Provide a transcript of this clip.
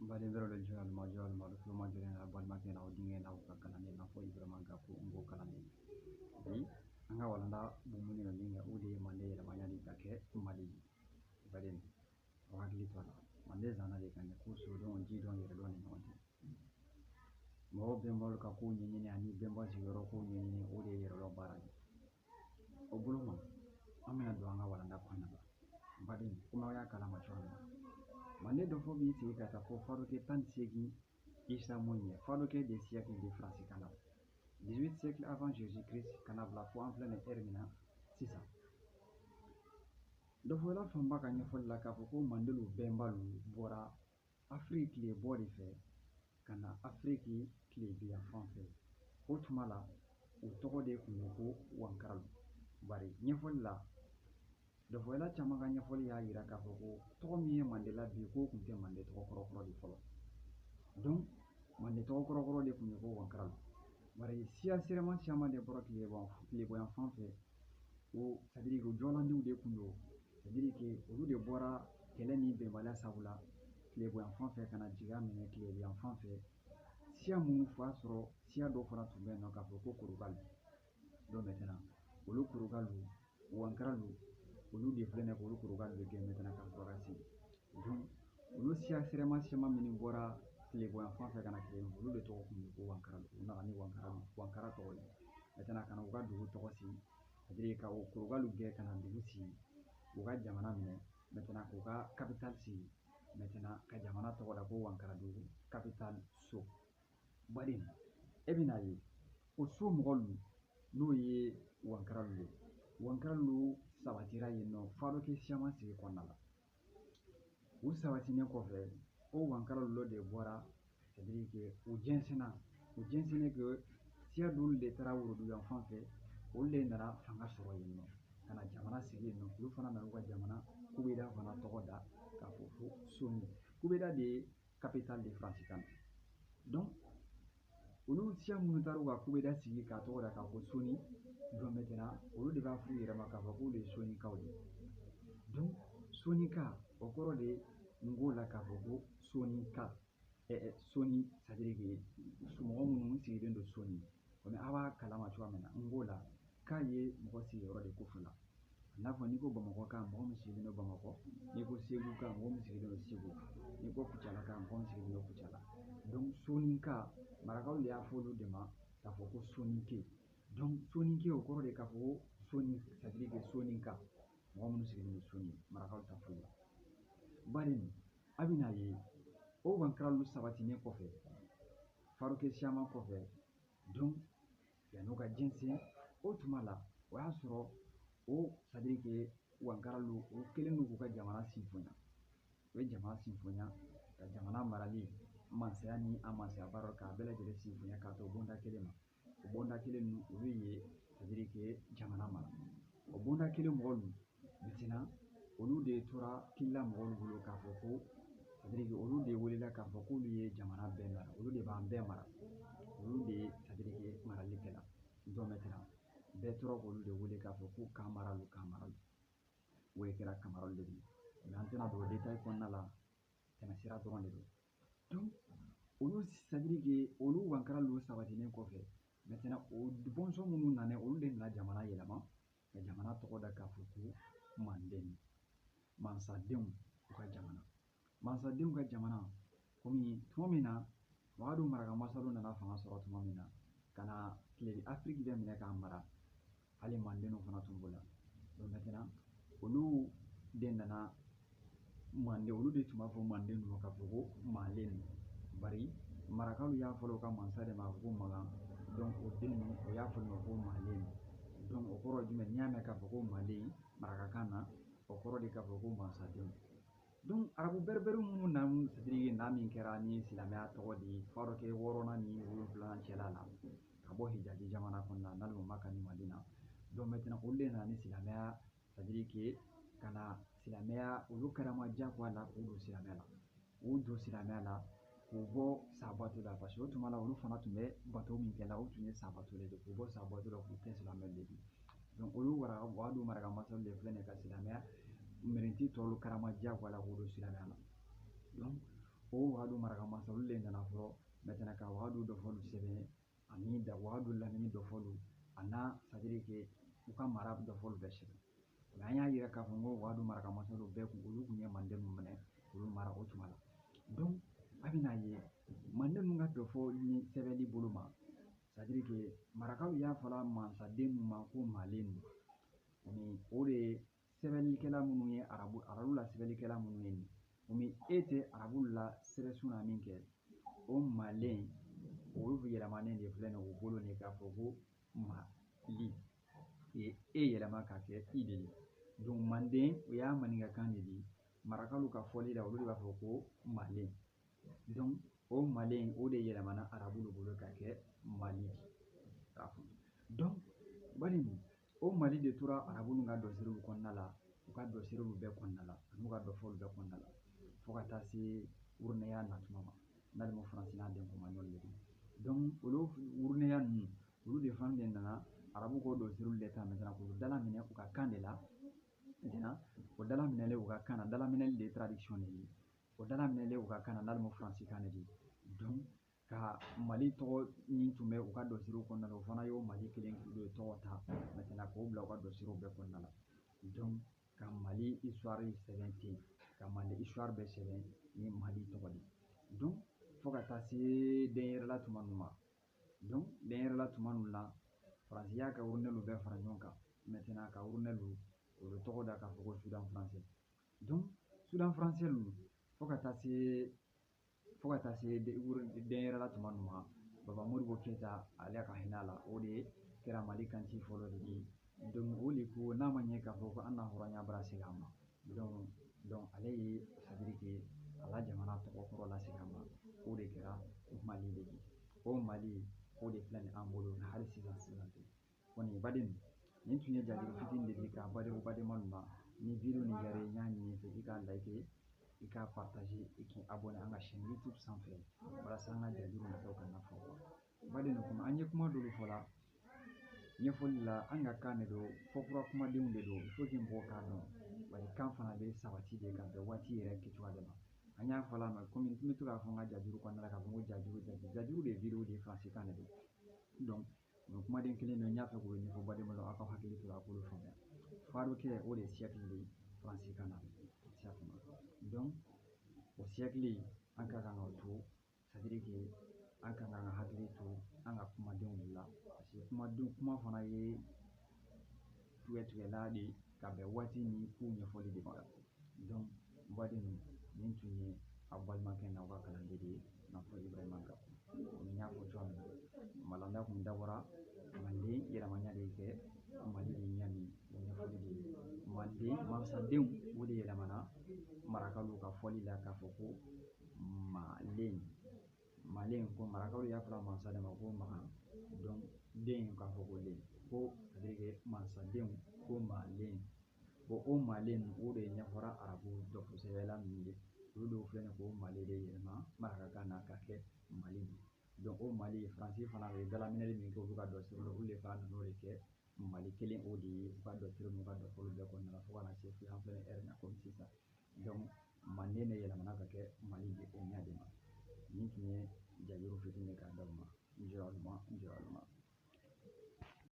Badin le jol malu majorina balmake na odinge na ukakalane na fo ibrama gapu ngo kalane bi anga walanda bumuni no linga ude mande la manyani kake mali badin wagli tola mande zana de kanye ko so don ji don yere don no mo bembol ka ko nyini ani bembo sigoro ko nyini ude yere lo barani obuluma amina do anga walanda kwana badin kuma ya kala machwana mande do fo bi ti kata ko faruke tan segi isa monye faruke des siècles de France kana 18 siècles avant Jésus-Christ kana bla fo en plein termina sisa do fo la famba kanye fo la ka ko mandelu bembalu bora Afrique les bori fe kana Afrique les bi en France ko tumala o togo de ko wankaralu bari nyefolla do fo la chama kanye fo ya yira ka ko togo mi mandela bi ko kunte mande to koro di folo donc mande to koro de kunye ko wankaralu bari siya sirema chama de boro ki les bo en France o c'est-à-dire que jolandi de kundo c'est-à-dire que olu de bora kele ni bembala sabula les bo en France kana jiga mene les bo en France siya mun fa soro siya do fana tumbe no ka ko kurugal do maintenant olu kurugalu wankaralu olu de filɛ ko olu kurugal de kɛ maintenant ka sɔrɔ ka sigi donc olu siya sirema sema min bɔra tile boyan fan fɛ kana kɛ olu de tɔgɔ kun ye ko wankaralu u nana ni wankara tɔgɔ ye maintenant kana u ka dugu tɔgɔ sigi c'est-à-dire ka o kurugalu gɛn kana dugu sigi u ka jamana minɛ maintenant k'u ka capitale sigi maintenant ka jamana tɔgɔ da ko wankaradugu capitale so bari e bɛna ye o so mɔgɔlu n'o ye wankaralu ye wankaralu sabatira yen nɔ faroke siyaman sigi kɔnɔna la u sabatinen kɔfɛ o wankaralu de bɔra c'est-à-dire que u jɛnsɛnna que siya dɔw de taara woroduyan fan fɛ olu de nana fanga sɔrɔ yen nɔ ka na jamana sigi yen nɔ olu fana nana u ka jamana kubeda fana tɔgɔ da k'a fɔ ko soni kubeda de ye capitale de France kan donc olu siya minnu taara u ka kubeda sigi k'a tɔgɔ da k'a fɔ soni donc maintenant olu de b'a f'u yɛrɛ ma k'a fɔ k'olu ye sonikaw de donc sonika o kɔrɔ de ngo la k'a fɔ ko sonika soni c'est-à-dire que mɔgɔ minnu sigilen don soni komi a b'a kalama cogoya min na ngo la k'a ye mɔgɔ sigiyɔrɔ de ko fila i n'a fɔ n'i ko bamakɔ kan mɔgɔ min sigilen don bamakɔ n'i ko segu kan mɔgɔ min sigilen don segu n'i ko kucala kan mɔgɔ min sigilen don kucala donc sonika marakaw de y'a fɔ olu de ma k'a fɔ ko sonike donc sonike o kɔrɔ de k'a fɔ ko soni c'est-à-dire que sonika mɔgɔ minnu sigilen don soni marakaw ta foyi la bari a bɛna ye o wankaralu sabatinen kɔfɛ faroke siyaman kɔfɛ donc yan'o ka jɛnsɛn o tuma la o y'a sɔrɔ o c'est-à-dire que wankaralu o kelen don k'u ka jamana sinfonya o ye jamana sinfonya ka jamana marali mansaya ni a mansaya baara k'a bɛɛ lajɛlen sinfonya k'a to bonda kelen ma o bonda kelen ninnu olu ye c'est-à-dire que jamana mara o bonda kelen mɔgɔlu maintenant olu de tora kila mɔgɔlu bolo k'a fɔ ko c'est-à-dire que olu de welela k'a fɔ k'olu ye jamana bɛɛ mara olu de b'an bɛɛ mara olu de c'est-à-dire que marali kɛla donc maintenant bɛɛ tora k'olu de wele k'a fɔ ko kan maralu o de kɛra kamaralu de ye mais an tɛna don o détail kɔnɔna la tɛmɛ sira dɔrɔn de don donc olu c'est-à-dire que olu wankaralu sabatinen kɔfɛ maintenant o bɔnsɔn minnu nana olu de nana jamana yɛlɛma ka jamana tɔgɔ da k'a fɔ ko manden mansadenw u ka jamana mansadenw ka jamana komi tuma min na wagadu marakamasalo nana fanga sɔrɔ tuma min na ka na tile afiriki bɛɛ minɛ k'a mara hali mandenw fana tun b'o la donc maintenant olu de nana manden olu de tun b'a fɔ manden ninnu k'a fɔ ko malen bari marakalu y'a fɔlɔ u ka mansa de ma ko magan donc o den ninnu o y'a fɔ ko malen donc o kɔrɔ jumɛn n'i y'a mɛn k'a fɔ ko malen marakakan na o kɔrɔ de k'a fɔ ko mansadenw donc arabu bɛrɛbɛrɛ minnu na c'est-à-dire n'a min kɛra ni silamɛya tɔgɔ di faroke wɔɔrɔnan ni wolonfilanan cɛla la ka bɔ hijazi jamana kɔnɔna na n'ale ma ka ni madina donc maintenant olu de nana ni silamɛya c'est-à-dire que ka na silamɛya olu kɛra ma diyagoya la k'u don silamɛya la k'u don silamɛya la k'u bɔ sabato la parce que o tuma la olu fana tun bɛ bato min kɛ la o tun ye sabato de k'u bɔ sabato la k'u kɛ silamɛ de ye donc olu wagadu marakamasalo de filɛ nin ye ka silamɛya mɛrɛnti tɔw karama diyagoya la k'u don silamɛya la donc o wagadu maraka masa olu le nana fɔlɔ maintenant ka wagadu dɔ fɔlu sɛbɛn ani da wagadu lamini dɔ fɔlu a n'a c'est-à-dire que u ka mara dɔ fɔlu bɛɛ sɛbɛn mais an y'a yira k'a fɔ n ko wagadu maraka masaw bɛɛ olu kun ye manden ninnu minɛ olu mara o tuma la donc a bɛna ye manden ninnu ka dɔ fɔ ni sɛbɛnni bolo ma c'est-à-dire que marakaw y'a fɔla mansaden ninnu ma ko malen ni o de ye sɛbɛnnikɛla minnu ye arabu la sɛbɛnnikɛla minnu ye nin komi e tɛ arabu la sɛbɛnsun na min kɛ o malen olu yɛlɛmanen de filɛ nin ye u bolo nin k'a fɔ ko mali e yɛlɛma k'a kɛ i de ye donc manden o y'a maninkakan de di marakalu ka fɔli la olu de b'a fɔ ko malen donc o malen o de yɛlɛmana arabu bolo k'a kɛ mali k'a fɔ donc bari o mali de tora arabu ka dɔsiriw kɔnɔna la u ka dɔsiriw bɛɛ kɔnɔna la an'u ka dɔfɔliw bɛɛ kɔnɔna la fo ka taa se wurunɛya natuma ma n'ale ma faransi n'a den kɔmaɲɔli de don donc olu wurunɛya ninnu olu de fana de nana arabu ko dɔsiriw de ta maintenant k'u dala minɛ u ka kan de la maintenant o dala minɛlen u ka kan na dala minɛli de ye tradition de ye o dala minɛlen u ka kan na n'ale ma faransi kan de donc ka mali tɔgɔ min tun bɛ u ka dɔsiriw kɔnɔna la o fana y'o mali kelen de tɔgɔ ta maintenant k'o bila u ka dɔsiriw bɛɛ kɔnɔna la donc ka mali histoire sɛbɛn ten ka mali histoire bɛɛ sɛbɛn ni mali tɔgɔ de donc fo ka taa se denyɛrɛla tuma ninnu ma donc denyɛrɛla tuma ninnu la faransi y'a ka wurunɛliw bɛɛ fara ɲɔgɔn kan maintenant ka wurunɛliw o bɛ tɔgɔ da k'a fɔ ko sudan français donc sudan français ninnu fo ka taa se denyɛrɛla tuma ninnu ma baba moribo keyita ale ka hinɛ a la o de kɛra mali kanci fɔlɔ de ye donc o de ko n'a ma ɲɛ k'a fɔ ko an na hɔrɔnya bara segin a ma donc ale ye c'est-à-dire que ala jamana tɔgɔ kɔrɔ la segin a ma o de kɛra mali de ye o mali o de filɛ nin an bolo hali sisan tɛ kɔni baden nin tun ye jaabi fitinin de di ka badema ninnu ma ni video nin diyara n y'a ɲini fɛ i k'a like i k'a partage i k'i abonné an ka chaîne YouTube sanfɛ walasa an ka jaabiw nataw ka na fɔ baden komi an ye kuma dɔw fɔ la ɲɛfɔli la an ka kan de don fɔkura kumadenw de don il faut que mɔgɔw k'a dɔn bari kan fana bɛ sabati de ka bɛn waati yɛrɛ kɛcogoya de ma an y'a fɔ la mɛ komi n bɛ to k'a fɔ n ka jaabiw kɔnɔna la k'a fɔ ko jaabiw de video de faransi kan de don donc nin kumaden kelen de n y'a fɛ k'o ɲɛfɔ badenw la aw ka hakili to a k'olu faamuya farukɛ o de siècle de faransi kan na siècle ma donc o siècle an ka kan ka to c'est-à-dire que an ka kan ka hakili to an ka kumadenw de la parce que kuma fana ye tigɛla de ka bɛn waati ni kow ɲɛfɔli de ma donc baden nin tun ye aw balimakɛ n'aw ka kalanden de ye n'a fɔ ibrahima gawo komi n y'a fɔ cogoya min na malanda kun dabɔra manden yɛlɛmana de kɛ mali de ɲani o ɲɛfɔli de ye manden mansadenw o de yɛlɛmana marakaw ka fɔli la k'a fɔ ko malen ko marakaw y'a fɔla mansa de ma ko makan donc den k'a fɔ ko len ko c'est-à-dire que mansadenw ko malen bon o malen o de ɲɛfɔra arabu dɔfosɛbɛla ninnu ye olu de filɛ nin ye k'o mali de yɛlɛma marakakan na k'a kɛ mali donc o mali faransi fana bɛ dalaminɛli min kɛ olu ka dɔsiriw la olu de fana nan'o de kɛ mali kelen o de ye u ka dɔsiriw n'u ka dɔfɔliw bɛɛ kɔnɔna la fo ka na se fo an filɛ nin ɛri na komi sisan donc manden de yɛlɛmana ka kɛ mali de o ɲɛ de ma nin tun ye jaabiw fitinin k'a d'aw ma n jɔyɔrɔma